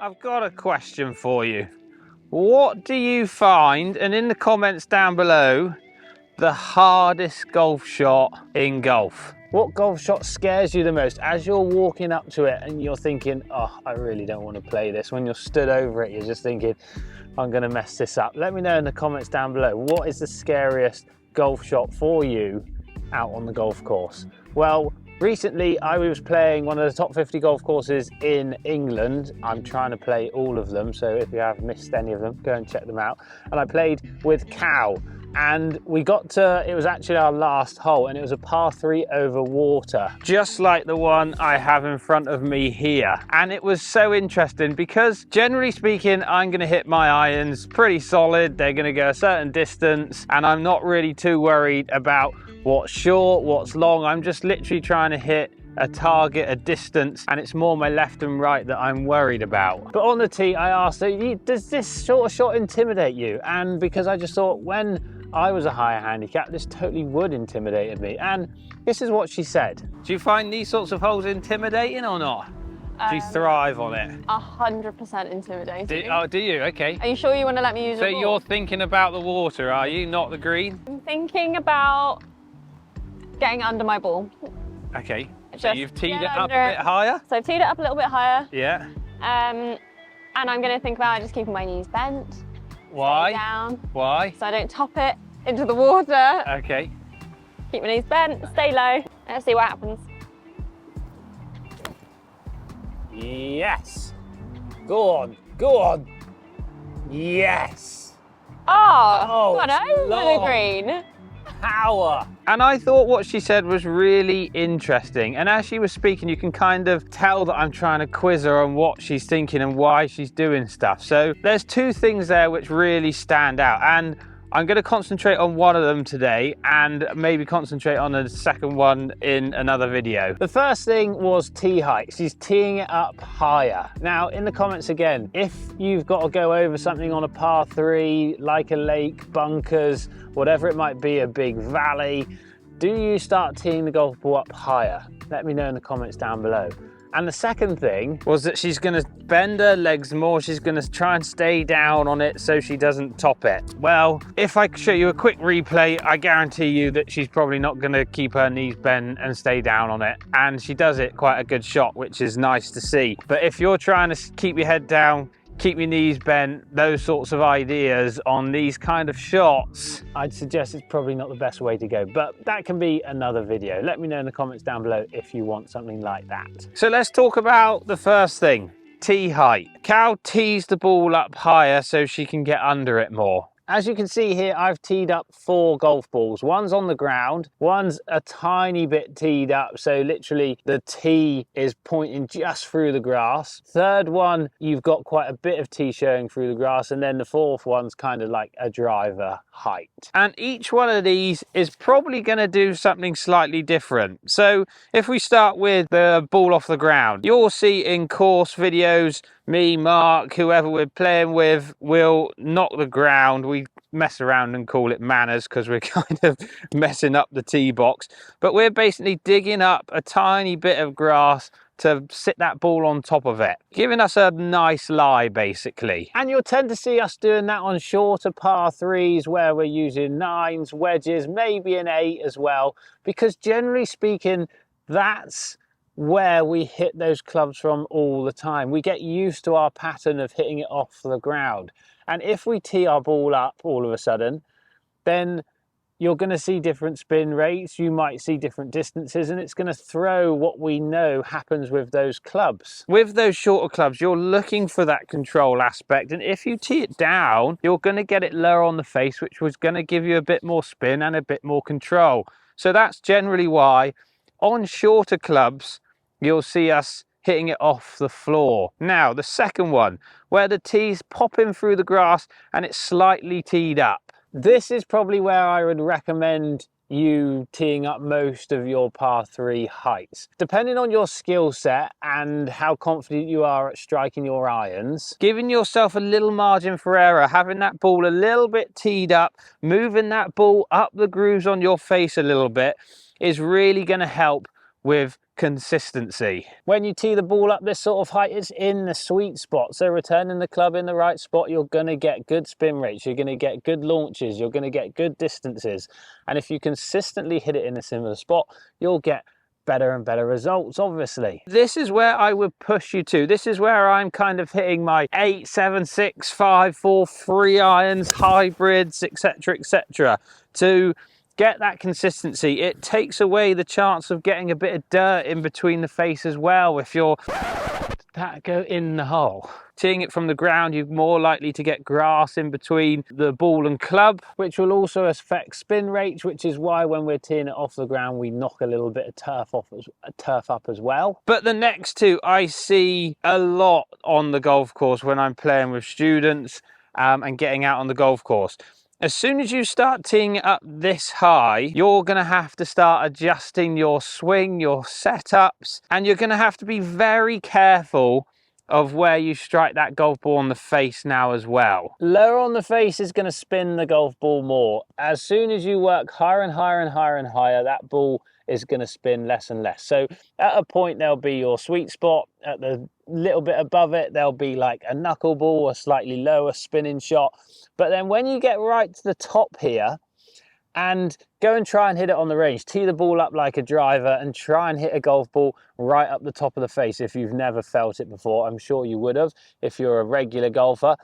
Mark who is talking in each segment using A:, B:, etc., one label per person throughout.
A: I've got a question for you. What do you find, and in the comments down below, the hardest golf shot in golf? What golf shot scares you the most as you're walking up to it and you're thinking, oh, I really don't want to play this? When you're stood over it, you're just thinking, I'm going to mess this up. Let me know in the comments down below, what is the scariest golf shot for you out on the golf course? Well, recently I was playing one of the top 50 golf courses in England. I'm trying to play all of them, so if you have missed any of them, go and check them out. And I played with Cal, and we got to, it was actually our last hole, and it was a par 3 over water, just like the one I have in front of me here. And it was so interesting because generally speaking, I'm going to hit my irons pretty solid. They're going to go a certain distance, and I'm not really too worried about what's short, what's long. I'm just literally trying to hit a target, a distance, and it's more my left and right that I'm worried about. But on the tee, I asked her, does this sort of shot intimidate you? And because I just thought when I was a higher handicap, this totally would intimidate me. And this is what she said. Do you find these sorts of holes intimidating or not? Do you thrive on it?
B: 100% intimidating.
A: Oh, do you? Okay.
B: Are you sure you want to let me use your ball?
A: So you're thinking about the water, are you? Not the green?
B: I'm thinking about getting under my ball.
A: Okay. So you've teed it up a bit higher?
B: So I've teed it up a little bit higher.
A: Yeah.
B: And I'm going to think about just keeping my knees bent.
A: Why?
B: Stay down.
A: Why?
B: So I don't top it into the water.
A: Okay.
B: Keep my knees bent, stay low. Let's see what happens.
A: Yes. Go on. Go on. Yes.
B: Oh, gone over the green.
A: Power. And I thought what she said was really interesting, and as she was speaking you can kind of tell that I'm trying to quiz her on what she's thinking and why she's doing stuff. So there's two things there which really stand out, and I'm going to concentrate on one of them today and maybe concentrate on the second one in another video. The first thing was tee height. She's teeing it up higher. Now in the comments again, if you've got to go over something on a par 3, like a lake, bunkers, whatever it might be, a big valley, do you start teeing the golf ball up higher? Let me know in the comments down below. And the second thing was that she's going to bend her legs more. She's going to try and stay down on it so she doesn't top it. Well, if I show you a quick replay, I guarantee you that she's probably not going to keep her knees bent and stay down on it. And she does it quite a good shot, which is nice to see. But if you're trying to keep your head down, keep your knees bent, those sorts of ideas on these kind of shots, I'd suggest it's probably not the best way to go, but that can be another video. Let me know in the comments down below if you want something like that. So let's talk about the first thing, tee height. Cal tees the ball up higher so she can get under it more. As you can see here, I've teed up 4 golf balls. One's on the ground, one's a tiny bit teed up, so literally the tee is pointing just through the grass. Third one, you've got quite a bit of tee showing through the grass, and then the fourth one's kind of like a driver height. And each one of these is probably going to do something slightly different. So if we start with the ball off the ground, you'll see in course videos, me, Mark, whoever we're playing with, will knock the ground. We mess around and call it manners because we're kind of messing up the tee box. But we're basically digging up a tiny bit of grass to sit that ball on top of it, giving us a nice lie basically. And you'll tend to see us doing that on shorter par 3s where we're using 9s, wedges, maybe an 8 as well, because generally speaking, that's where we hit those clubs from all the time. We get used to our pattern of hitting it off the ground. And if we tee our ball up all of a sudden, then you're going to see different spin rates, you might see different distances, and it's going to throw what we know happens with those clubs. With those shorter clubs, you're looking for that control aspect, and if you tee it down, you're going to get it lower on the face, which was going to give you a bit more spin and a bit more control. So that's generally why on shorter clubs, you'll see us hitting it off the floor. Now, the second one, where the tee's popping through the grass and it's slightly teed up. This is probably where I would recommend you teeing up most of your par 3 heights. Depending on your skill set and how confident you are at striking your irons, giving yourself a little margin for error, having that ball a little bit teed up, moving that ball up the grooves on your face a little bit is really going to help with consistency. When you tee the ball up this sort of height, it's in the sweet spot. So returning the club in the right spot, you're going to get good spin rates, you're going to get good launches, you're going to get good distances. And if you consistently hit it in a similar spot, you'll get better and better results, obviously. This is where I would push you to. This is where I'm kind of hitting my 8, 7, 6, 5, 4, 3 irons, hybrids, etc., to get that consistency. It takes away the chance of getting a bit of dirt in between the face as well. If you're that go in the hole. Teeing it from the ground, you're more likely to get grass in between the ball and club, which will also affect spin rates, which is why when we're teeing it off the ground, we knock a little bit of turf up as well. But the next two I see a lot on the golf course when I'm playing with students and getting out on the golf course. As soon as you start teeing it up this high, you're going to have to start adjusting your swing, your setups, and you're going to have to be very careful of where you strike that golf ball on the face now as well. Lower on the face is going to spin the golf ball more. As soon as you work higher and higher and higher and higher, that ball is going to spin less and less. So at a point, there'll be your sweet spot. At the little bit above it, there'll be like a knuckleball, a slightly lower spinning shot. But then when you get right to the top here, and go and try and hit it on the range, tee the ball up like a driver and try and hit a golf ball right up the top of the face. If you've never felt it before, I'm sure you would have if you're a regular golfer.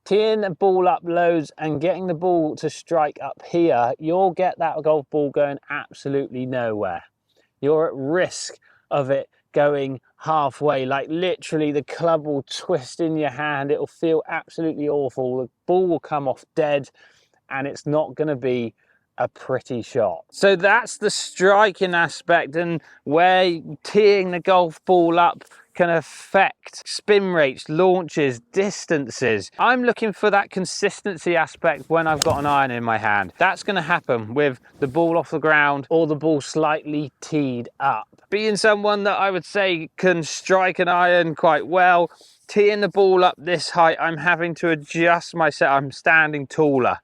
A: Teeing the ball up loads and getting the ball to strike up here, you'll get that golf ball going absolutely nowhere. You're at risk of it going halfway, like literally the club will twist in your hand. It'll feel absolutely awful. The ball will come off dead and it's not going to be a pretty shot. So that's the striking aspect, and where teeing the golf ball up can affect spin rates, launches, distances. I'm looking for that consistency aspect when I've got an iron in my hand. That's going to happen with the ball off the ground or the ball slightly teed up. Being someone that I would say can strike an iron quite well, teeing the ball up this height, I'm having to adjust my set. I'm standing taller.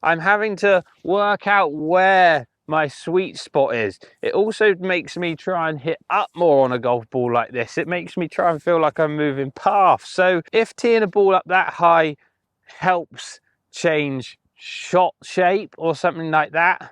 A: I'm having to work out where my sweet spot is. It also makes me try and hit up more on a golf ball like this. It makes me try and feel like I'm moving paths. So if teeing a ball up that high helps change shot shape or something like that,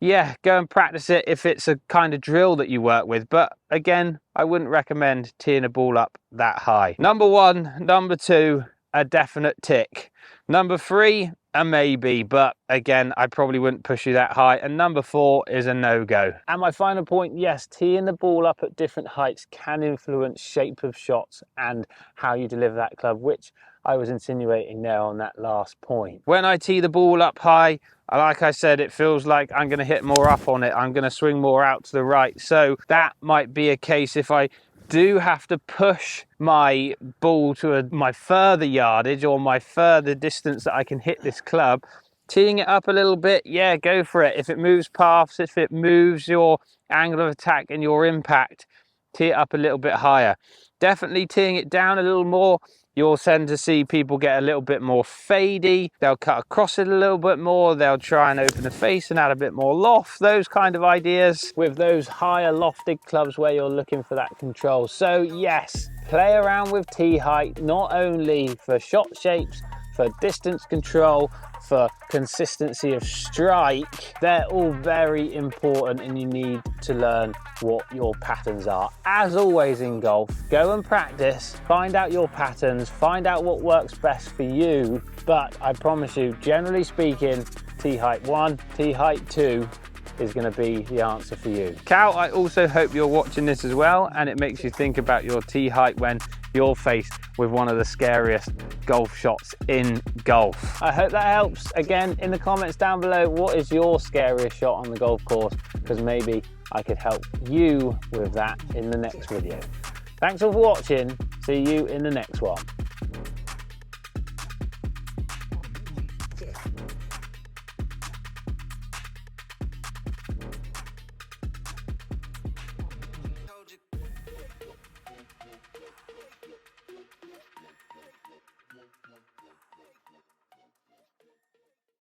A: yeah, go and practice it if it's a kind of drill that you work with. But again, I wouldn't recommend teeing a ball up that high. Number 1, number 2, a definite tick. Number 3, a maybe, but again, I probably wouldn't push you that high. And number 4 is a no-go. And my final point, yes, teeing the ball up at different heights can influence shape of shots and how you deliver that club, which I was insinuating there on that last point. When I tee the ball up high, like I said, it feels like I'm going to hit more up on it. I'm going to swing more out to the right. So that might be a case if I do have to push my ball to my further yardage or my further distance that I can hit this club, teeing it up a little bit, yeah, go for it. If it moves paths, if it moves your angle of attack and your impact, tee it up a little bit higher. Definitely teeing it down a little more, you'll tend to see people get a little bit more fadey. They'll cut across it a little bit more. They'll try and open the face and add a bit more loft, those kind of ideas with those higher lofted clubs where you're looking for that control. So yes, play around with tee height, not only for shot shapes, for distance control, for consistency of strike. They're all very important and you need to learn what your patterns are. As always in golf, go and practice, find out your patterns, find out what works best for you. But I promise you, generally speaking, tee height 1, tee height 2 is going to be the answer for you. Cal, I also hope you're watching this as well and it makes you think about your tee height when you're faced with one of the scariest golf shots in golf. I hope that helps. Again, in the comments down below, what is your scariest shot on the golf course? Because maybe I could help you with that in the next video. Thanks all for watching. See you in the next one.